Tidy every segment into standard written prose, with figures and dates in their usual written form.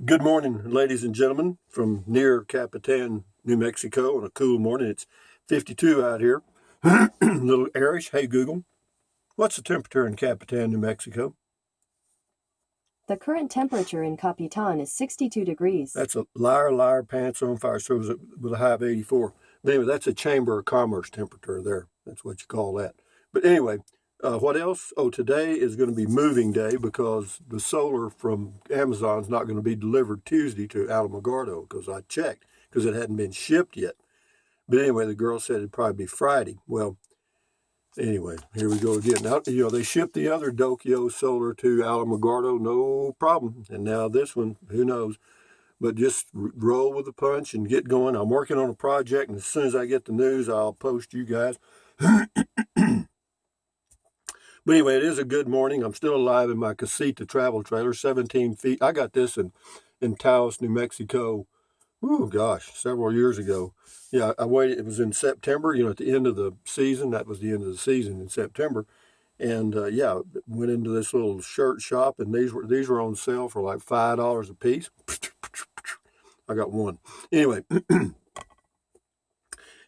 Good morning, ladies and gentlemen, from near Capitan, New Mexico on a cool morning. It's 52 out here. A little airish. Hey, Google, what's the temperature in Capitan, New Mexico? The current temperature in Capitan is 62 degrees. That's a liar, pants on fire. So with a high of 84. But anyway, that's a Chamber of Commerce temperature there. That's what you call that. But anyway, what else? Oh, today is going to be moving day because the solar from Amazon is not going to be delivered Tuesday to Alamogordo because I checked because it hadn't been shipped yet. But anyway, the girl said it'd probably be Friday. Well, anyway, here we go again. Now, they shipped the other Dokyo solar to Alamogordo, no problem. And now this one, who knows? But just roll with the punch and get going. I'm working on a project, and as soon as I get the news, I'll post you guys. But anyway, it is a good morning. I'm still alive in my Casita travel trailer, 17 feet. I got this in Taos, New Mexico, several years ago. Yeah, I waited. It was in September, at the end of the season. That was the end of the season in September. And went into this little shirt shop, and these were on sale for like $5 a piece. I got one. Anyway,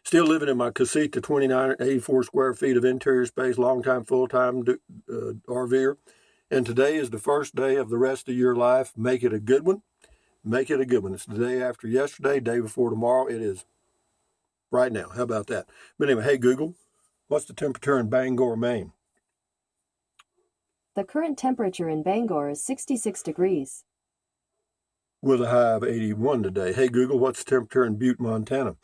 still living in my Casita 84 square feet of interior space, long-time, full-time RVer. And today is the first day of the rest of your life. Make it a good one. Make it a good one. It's the day after yesterday, day before tomorrow. It is right now. How about that? But anyway, hey, Google, what's the temperature in Bangor, Maine? The current temperature in Bangor is 66 degrees. With a high of 81 today. Hey, Google, what's the temperature in Butte, Montana?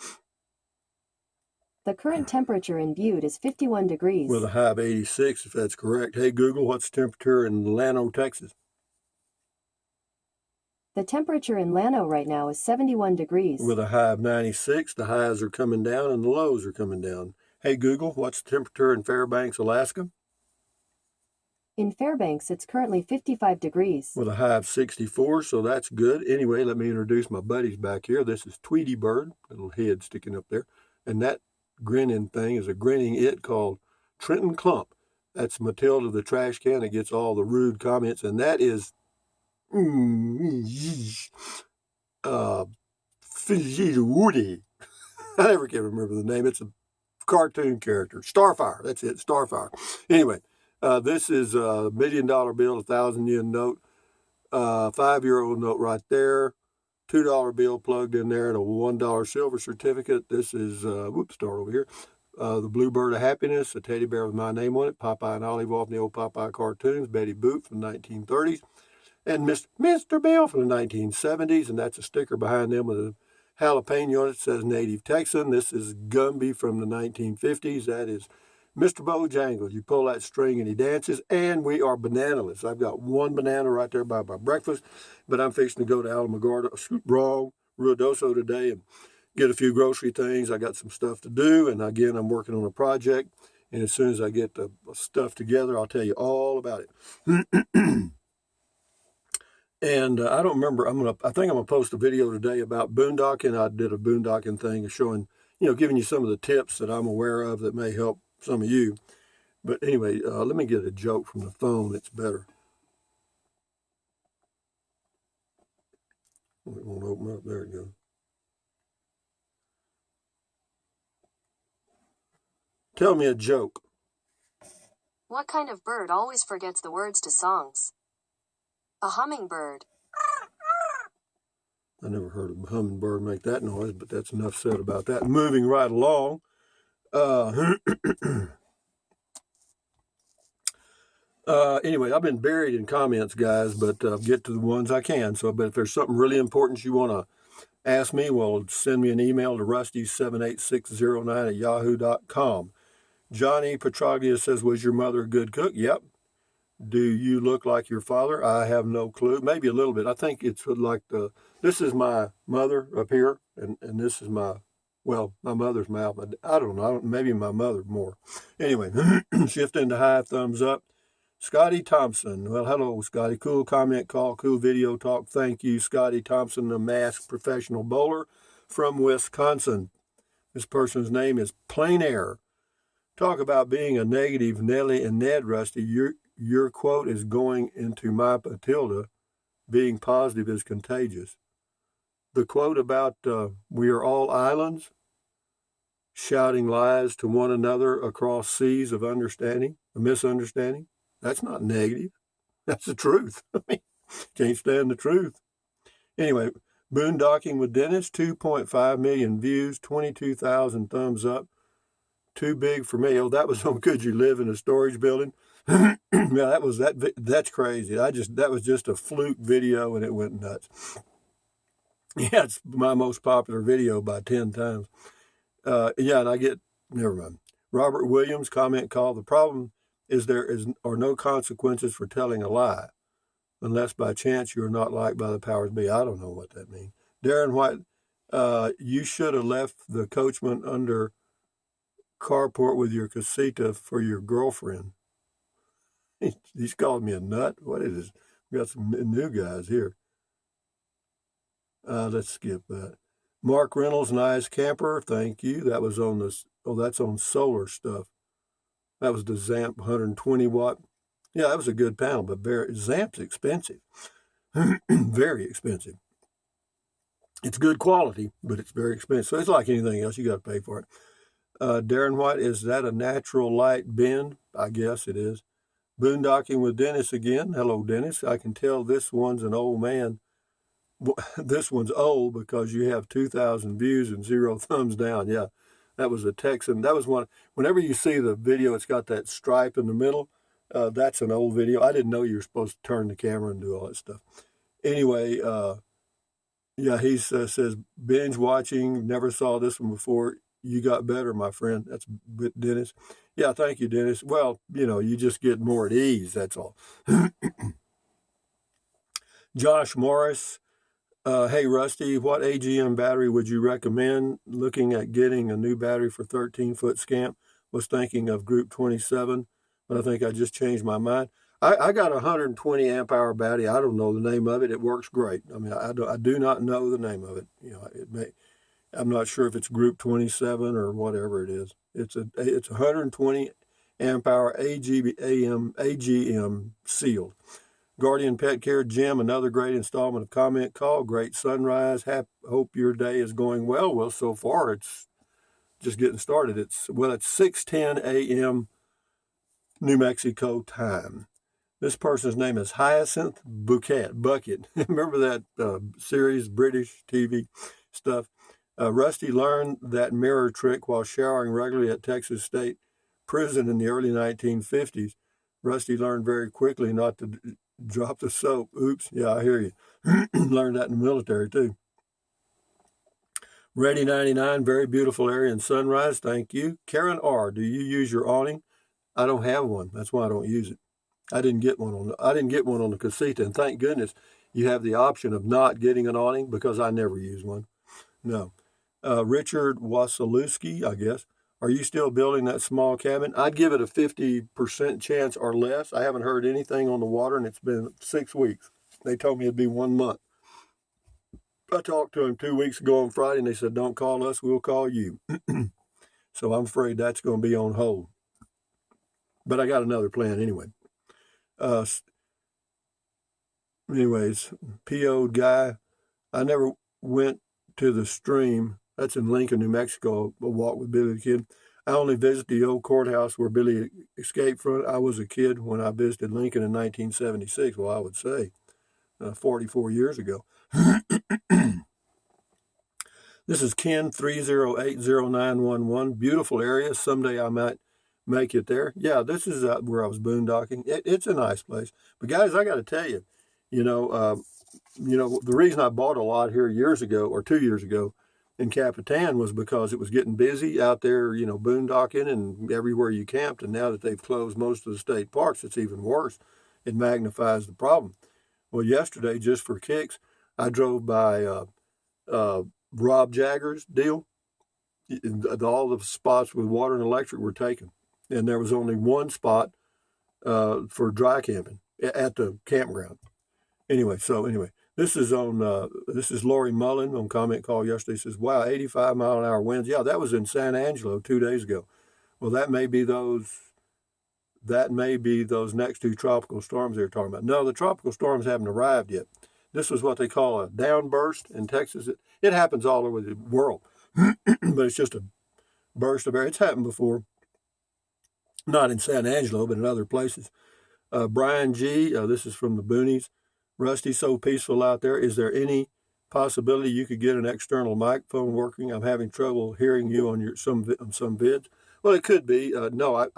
The current temperature in Butte is 51 degrees. With a high of 86, if that's correct. Hey, Google, what's the temperature in Llano, Texas? The temperature in Llano right now is 71 degrees. With a high of 96, the highs are coming down and the lows are coming down. Hey, Google, what's the temperature in Fairbanks, Alaska? In Fairbanks, it's currently 55 degrees. With a high of 64, so that's good. Anyway, let me introduce my buddies back here. This is Tweety Bird, little head sticking up there. And that grinning thing is a grinning it called Trenton Clump. That's Matilda the trash can that gets all the rude comments. And that is Woody. I never can remember the name. It's a cartoon character. Starfire. That's it. Starfire. Anyway, this is a $1 million bill, 1,000 yen note, 5-year-old note right there, $2 bill plugged in there, and a $1 silver certificate. This is, start over here. The Bluebird of Happiness, a teddy bear with my name on it, Popeye and Olive off the old Popeye cartoons, Betty Boop from the 1930s, and Mr. Bill from the 1970s, and that's a sticker behind them with a jalapeno on it that says Native Texan. This is Gumby from the 1950s. That is Mr. Bojangles. You pull that string and he dances, and we are bananaless. I've got one banana right there by my breakfast, but I'm fixing to go to Alamogordo, Ruidoso today and get a few grocery things. I got some stuff to do, and again, I'm working on a project, and as soon as I get the stuff together, I'll tell you all about it. And I don't remember, I think I'm going to post a video today about boondocking. I did a boondocking thing showing, giving you some of the tips that I'm aware of that may help some of you. But anyway, let me get a joke from the phone. It's better. It won't open up. There it goes. Tell me a joke. What kind of bird always forgets the words to songs? A hummingbird. I never heard a hummingbird make that noise, but that's enough said about that. Moving right along. Anyway, I've been buried in comments, guys, but get to the ones I can. But if there's something really important you want to ask me, well, send me an email to rusty78609@yahoo.com. Johnny Petraglia says, was your mother a good cook? Yep. Do you look like your father? I have no clue. Maybe a little bit. I think it's like this is my mother up here, and this is my mother's mouth. I don't know. Maybe my mother more. Anyway, shift into high, thumbs up. Scotty Thompson. Well, hello, Scotty. Cool comment call, cool video talk. Thank you, Scotty Thompson, a masked professional bowler from Wisconsin. This person's name is Plain Air. Talk about being a negative, Nelly and Ned, Rusty. Your quote is going into my Matilda being positive is contagious. The quote about we are all islands, shouting lies to one another across seas of understanding, a misunderstanding, that's not negative. That's the truth. I mean, can't stand the truth. Anyway, Boondocking with Dennis, 2.5 million views, 22,000 thumbs up. Too big for me. Oh, that was on Could You Live in a Storage Building? Yeah, that's crazy. That was just a fluke video and it went nuts. Yeah, it's my most popular video by 10 times. Yeah, and never mind. Robert Williams, comment called, the problem is there are no consequences for telling a lie, unless by chance you are not liked by the powers be. I don't know what that means. Darren White, you should have left the coachman under carport with your casita for your girlfriend. He's called me a nut. What is this? We got some new guys here. Let's skip that. Mark Reynolds, nice camper. Thank you. That was on this. Oh, that's on solar stuff. That was the Zamp 120 watt. Yeah, that was a good panel, but Zamp's expensive. Very expensive. It's good quality, but it's very expensive. So it's like anything else. You got to pay for it. Darren White, is that a natural light bend? I guess it is. Boondocking with Dennis again. Hello, Dennis. I can tell this one's an old man. This one's old because you have 2,000 views and 0 thumbs down. Yeah, that was a Texan. That was one. Whenever you see the video, it's got that stripe in the middle. That's an old video. I didn't know you were supposed to turn the camera and do all that stuff. Anyway, yeah, he says, binge watching, never saw this one before. You got better, my friend. That's Dennis. Yeah, thank you, Dennis. Well, you just get more at ease, that's all. Josh Morris, hey, Rusty, what AGM battery would you recommend? Looking at getting a new battery for 13-foot Scamp. Was thinking of Group 27, but I think I just changed my mind. I got a 120 amp hour battery. I don't know the name of it. It works great. I mean, I do not know the name of it. I'm not sure if it's Group 27 or whatever it is. It's 120 amp hour AGM sealed. Guardian Pet Care, Jim, another great installment of Comment Call. Great sunrise. Hope your day is going well. Well, so far it's just getting started. It's 6:10 a.m. New Mexico time. This person's name is Hyacinth Bucket. Remember that series, British TV stuff? Rusty learned that mirror trick while showering regularly at Texas State Prison in the early 1950s. Rusty learned very quickly not to drop the soap. Oops, yeah, I hear you. Learned that in the military too. Ready 99, very beautiful area in Sunrise. Thank you. Karen R, do you use your awning? I don't have one. That's why I don't use it. I didn't get one on the casita, and thank goodness you have the option of not getting an awning because I never use one. No. Richard Wasilewski, I guess. Are you still building that small cabin? I'd give it a 50% chance or less. I haven't heard anything on the water, and it's been 6 weeks. They told me it'd be 1 month. I talked to them 2 weeks ago on Friday, and they said, don't call us, we'll call you. So I'm afraid that's going to be on hold. But I got another plan anyway. Anyways, PO'd guy. I never went to the stream. That's in Lincoln, New Mexico, a walk with Billy the Kid. I only visited the old courthouse where Billy escaped from. I was a kid when I visited Lincoln in 1976. Well, I would say 44 years ago. This is Ken 3080911. Beautiful area. Someday I might make it there. Yeah, this is where I was boondocking. It's a nice place. But guys, I got to tell you, the reason I bought a lot here 2 years ago in Capitan was because it was getting busy out there, boondocking and everywhere you camped. And now that they've closed most of the state parks, it's even worse. It magnifies the problem. Well, yesterday, just for kicks, I drove by Rob Jagger's deal. All the spots with water and electric were taken. And there was only one spot for dry camping at the campground. Anyway, this is Lori Mullen on Comment Call yesterday. Says, wow, 85 mile an hour winds. Yeah, that was in San Angelo 2 days ago. Well, that may be those next two tropical storms they're talking about. No, the tropical storms haven't arrived yet. This was what they call a downburst in Texas. It happens all over the world, but it's just a burst of air. It's happened before, not in San Angelo, but in other places. Brian G., this is from the Boonies. Rusty, so peaceful out there. Is there any possibility you could get an external microphone working? I'm having trouble hearing you on some vids. Well, it could be. No,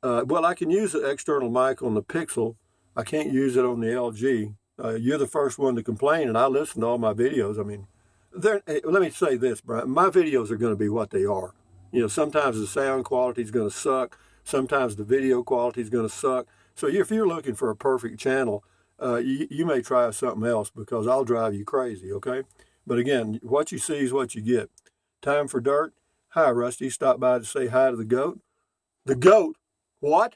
well, I can use an external mic on the Pixel. I can't use it on the LG. You're the first one to complain, and I listen to all my videos. I mean, let me say this, Brian. My videos are going to be what they are. Sometimes the sound quality is going to suck. Sometimes the video quality is going to suck. So if you're looking for a perfect channel, you may try something else because I'll drive you crazy, okay? But again, what you see is what you get. Time for dirt. Hi, Rusty. Stop by to say hi to the goat. The goat? What?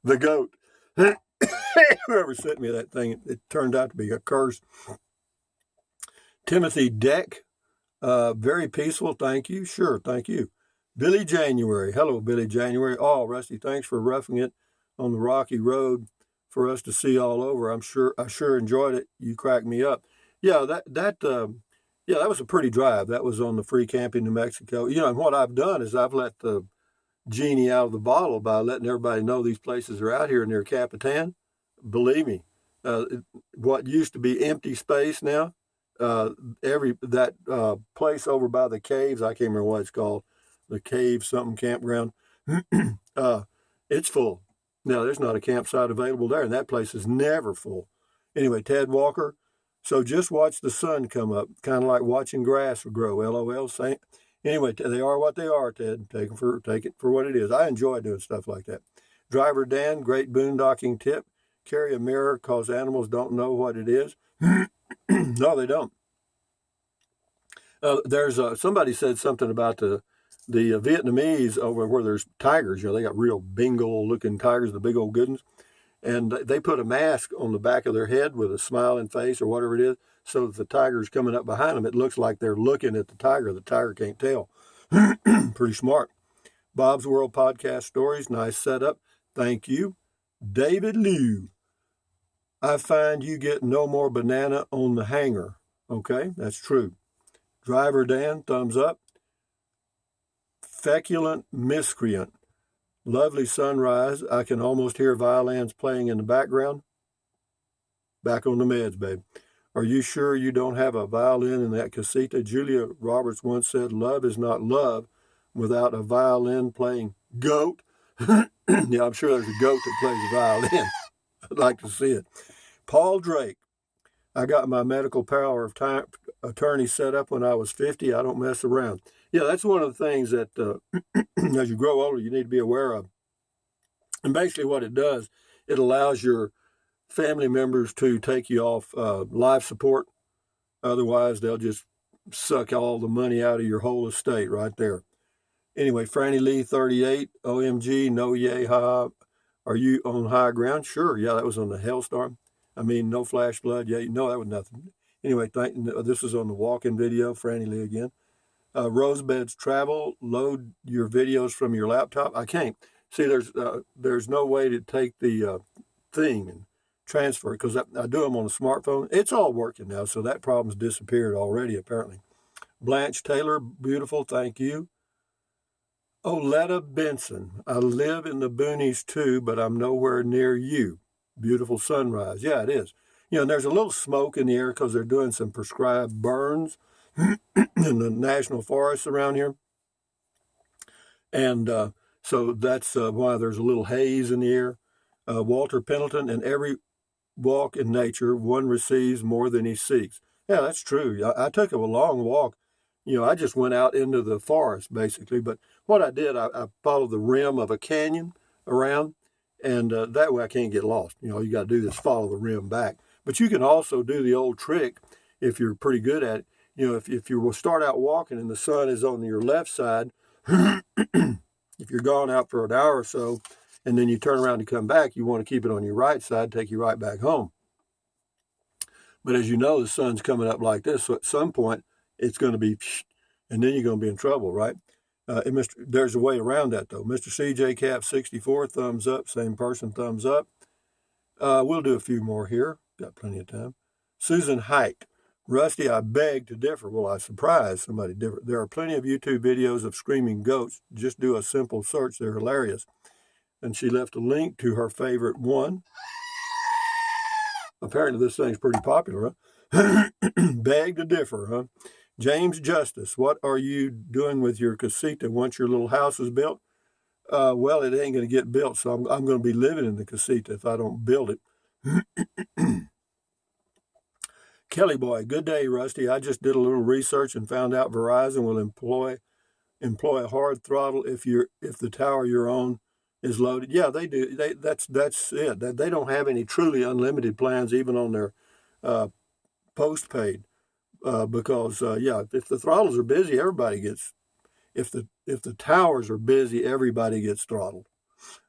The goat. Whoever sent me that thing, it turned out to be a curse. Timothy Deck. Very peaceful. Thank you. Sure. Thank you. Billy January. Hello, Billy January. Oh, Rusty, thanks for roughing it on the rocky road for us to see all over. I sure enjoyed it. You cracked me up. Yeah, that was a pretty drive. That was on the Free Camping New Mexico. And what I've done is I've let the genie out of the bottle by letting everybody know these places are out here near Capitan. Believe me, what used to be empty space now, that place over by the caves, I can't remember what it's called, the cave something campground, it's full. Now, there's not a campsite available there, and that place is never full. Anyway, Ted Walker, so just watch the sun come up, kind of like watching grass grow, LOL. Anyway, they are what they are, Ted. Take it for what it is. I enjoy doing stuff like that. Driver Dan, great boondocking tip. Carry a mirror because animals don't know what it is. No, they don't. There's somebody said something about the Vietnamese over where there's tigers. They got real bingo-looking tigers, the big old good ones. And they put a mask on the back of their head with a smiling face or whatever it is, so that the tiger's coming up behind them. It looks like they're looking at the tiger. The tiger can't tell. Pretty smart. Bob's World Podcast Stories. Nice setup. Thank you. David Liu. I find you get no more banana on the hanger. Okay, that's true. Driver Dan, thumbs up. Feculent miscreant. Lovely sunrise. I can almost hear violins playing in the background. Back on the meds, babe. Are you sure you don't have a violin in that casita? Julia Roberts once said, love is not love without a violin playing. Goat. Yeah, I'm sure there's a goat that plays a violin. I'd like to see it. Paul Drake. I got my medical power of attorney set up when I was 50. I don't mess around. Yeah, that's one of the things that as you grow older, you need to be aware of. And basically what it does, it allows your family members to take you off life support. Otherwise, they'll just suck all the money out of your whole estate right there. Anyway, Franny Lee, 38, OMG, no yay, ha. Are you on high ground? Sure, yeah, that was on the Hellstorm. I mean, no flash flood, yeah, no, that was nothing. Anyway, this is on the walk-in video, Franny Lee again. Rosebeds Travel, load your videos from your laptop. I can't. See, there's no way to take the thing and transfer it because I do them on a smartphone. It's all working now, so that problem's disappeared already, apparently. Blanche Taylor, beautiful, thank you. Oletta Benson, I live in the boonies too, but I'm nowhere near you. Beautiful sunrise. Yeah, it is. There's a little smoke in the air because they're doing some prescribed burns in the national forests around here. And so that's why there's a little haze in the air. Walter Pendleton, in every walk in nature, one receives more than he seeks. Yeah, that's true. I took a long walk. I just went out into the forest, basically. But what I did, I followed the rim of a canyon around, and that way I can't get lost. All you got to do is follow the rim back. But you can also do the old trick if you're pretty good at it. If you will start out walking and the sun is on your left side, if you're gone out for an hour or so, and then you turn around to come back, you want to keep it on your right side, take you right back home. But as you know, the sun's coming up like this, so at some point, it's going to be, and then you're going to be in trouble, right? There's a way around that, though. Mr. CJ Cap 64, thumbs up. Same person, thumbs up. We'll do a few more here. Got plenty of time. Susan Hike. Rusty, I beg to differ. Well, I surprised somebody different. There are plenty of YouTube videos of screaming goats. Just do a simple search. They're hilarious. And she left a link to her favorite one. Apparently this thing's pretty popular, huh? Beg to differ, huh? James Justice, what are you doing with your casita once your little house is built? Well, it ain't going to get built, so I'm going to be living in the casita if I don't build it. Kelly Boy, good day, Rusty. I just did a little research and found out Verizon will employ a hard throttle if the tower you're on is loaded. Yeah, they do. That's it. They don't have any truly unlimited plans even on their postpaid because if the throttles are busy, everybody gets. If the towers are busy, everybody gets throttled.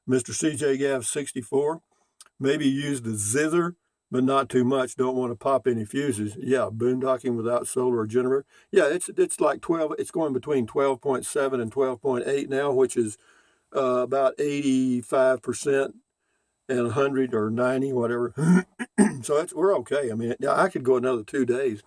Mr. CJ Gav 64, maybe use the zither, but not too much. Don't want to pop any fuses. Yeah, boondocking without solar or generator. Yeah, it's like 12. It's going between 12.7 and 12.8 now, which is about 85% and 100 or 90, whatever. So we're okay. I mean, I could go another 2 days.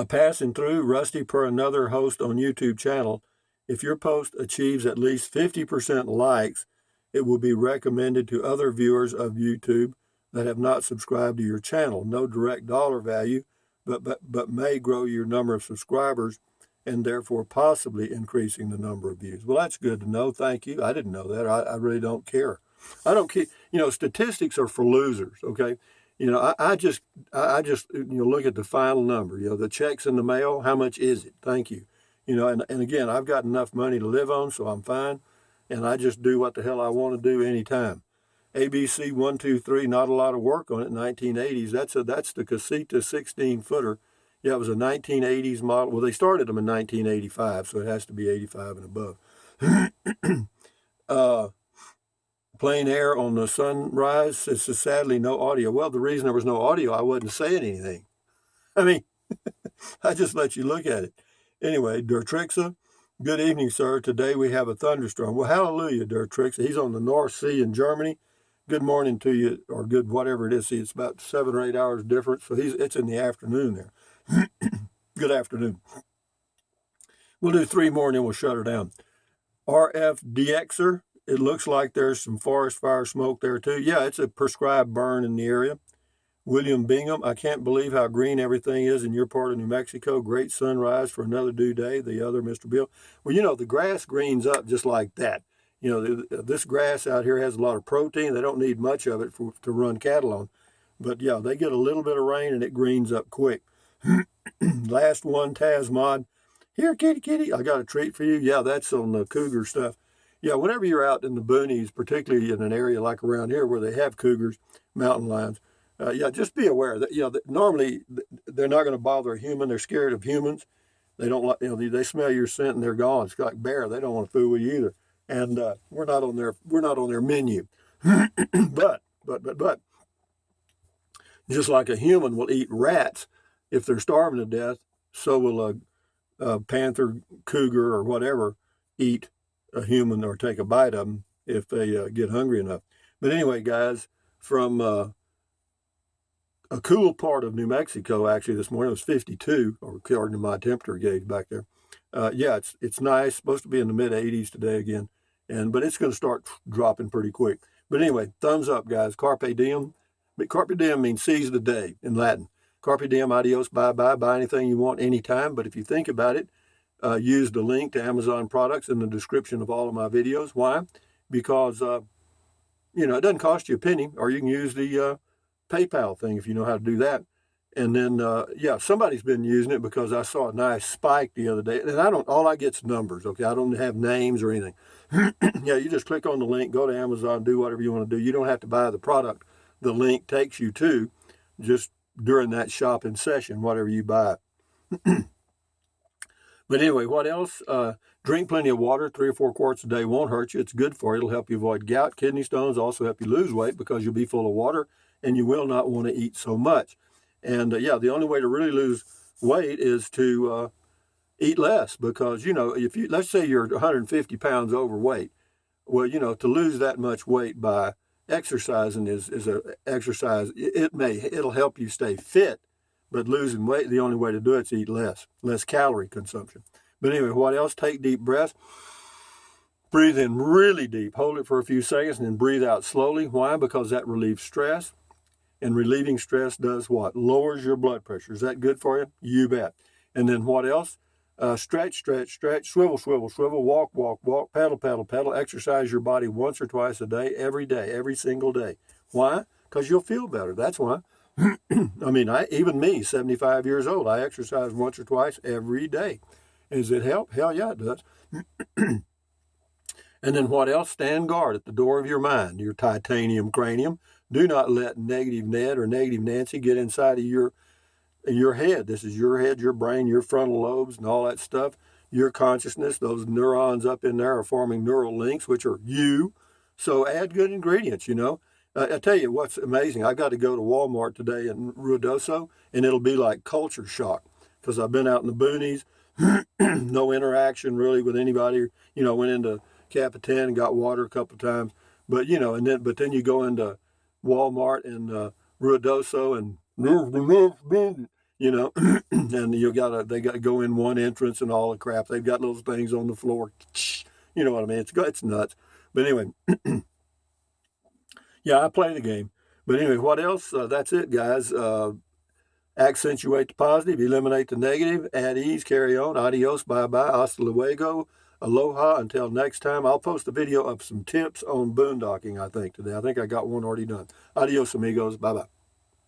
Passing through, Rusty, per another host on YouTube channel, if your post achieves at least 50% likes, it will be recommended to other viewers of YouTube that have not subscribed to your channel. No direct dollar value, but may grow your number of subscribers and therefore possibly increasing the number of views. Well, that's good to know. Thank you. I didn't know that. I really don't care. I don't care. Statistics are for losers, okay? I just look at the final number. The checks in the mail, how much is it? Thank you. And again, I've got enough money to live on, so I'm fine. And I just do what the hell I want to do anytime. ABC 123, not a lot of work on it, 1980s. That's the Casita 16-footer. Yeah, it was a 1980s model. Well, they started them in 1985, so it has to be 85 and above. Plain air on the sunrise. It's sadly no audio. Well, the reason there was no audio, I wasn't saying anything. I mean, I just let you look at it. Anyway, Dertrixa, good evening, sir. Today we have a thunderstorm. Well, hallelujah, Dertrixa. He's on the North Sea in Germany. Good morning to you, or good whatever it is. See, it's about 7 or 8 hours difference, so it's in the afternoon there. Good afternoon. We'll do 3 more and then we'll shut her down. RFDXer. It looks like there's some forest fire smoke there too. Yeah, it's a prescribed burn in the area. William Bingham, I can't believe how green everything is in your part of New Mexico. Great sunrise for another due day. The other, Mr. Bill. Well, the grass greens up just like that. This grass out here has a lot of protein. They don't need much of it to run cattle on. But yeah, they get a little bit of rain and it greens up quick. Last one, Tasmod. Here, kitty, I got a treat for you. Yeah, that's on the cougar stuff. Yeah, whenever you're out in the boonies, particularly in an area like around here where they have cougars, mountain lions, just be aware that, normally they're not going to bother a human. They're scared of humans. They don't like, they smell your scent and they're gone. It's like bear. They don't want to fool with you either. And we're not on their menu. But just like a human will eat rats if they're starving to death, so will a panther, cougar, or whatever eat a human or take a bite of them if they get hungry enough. But anyway, guys, from a cool part of New Mexico, actually this morning it was 52, or according to my temperature gauge back there. It's nice. Supposed to be in the mid 80s today again, but it's going to start dropping pretty quick. But anyway, thumbs up, guys. Carpe diem. But carpe diem means seize the day in Latin. Carpe diem, adios, bye-bye. Buy anything you want anytime. But if you think about it, use the link to Amazon products in the description of all of my videos. Why? Because, it doesn't cost you a penny, or you can use the PayPal thing if you know how to do that. And then, somebody's been using it because I saw a nice spike the other day. And all I get's numbers, okay? I don't have names or anything. Yeah, you just click on the link, go to Amazon, do whatever you want to do. You don't have to buy the product the link takes you to, just during that shopping session, whatever you buy. But anyway, what else? Drink plenty of water. 3 or 4 quarts a day won't hurt you. It's good for you. It'll help you avoid gout, kidney stones, also help you lose weight because you'll be full of water and you will not want to eat so much. And the only way to really lose weight is to eat less because, let's say you're 150 pounds overweight. Well, to lose that much weight by exercising is a exercise. It'll help you stay fit, but losing weight, the only way to do it is to eat less calorie consumption. But anyway, what else? Take deep breaths. Breathe in really deep, hold it for a few seconds, and then breathe out slowly. Why? Because that relieves stress. And relieving stress does what? Lowers your blood pressure. Is that good for you? You bet. And then what else? Stretch, stretch, stretch, swivel, swivel, swivel, walk, walk, walk, pedal, pedal, pedal. Exercise your body once or twice a day, every single day. Why? Because you'll feel better. That's why. I mean, even me, 75 years old, I exercise once or twice every day. Does it help? Hell yeah, it does. And then what else? Stand guard at the door of your mind, your titanium cranium. Do not let negative Ned or negative Nancy get inside of your head. This is your head, your brain, your frontal lobes, and all that stuff. Your consciousness, those neurons up in there are forming neural links, which are you. So add good ingredients, you know. I tell you what's amazing. I got to go to Walmart today in Ruidoso, and it'll be like culture shock because I've been out in the boonies, no interaction really with anybody. You know, went into Capitan and got water a couple of times, but you know, but then you go into Walmart in Ruidoso and you know, and they got to go in one entrance and all the crap. They've got those things on the floor. You know what I mean? It's nuts. But anyway, yeah, I play the game. But anyway, what else? That's it, guys. Accentuate the positive, eliminate the negative, add ease, carry on. Adios, bye-bye, hasta luego, aloha. Until next time, I'll post a video of some tips on boondocking, I think, today. I think I got one already done. Adios, amigos. Bye-bye.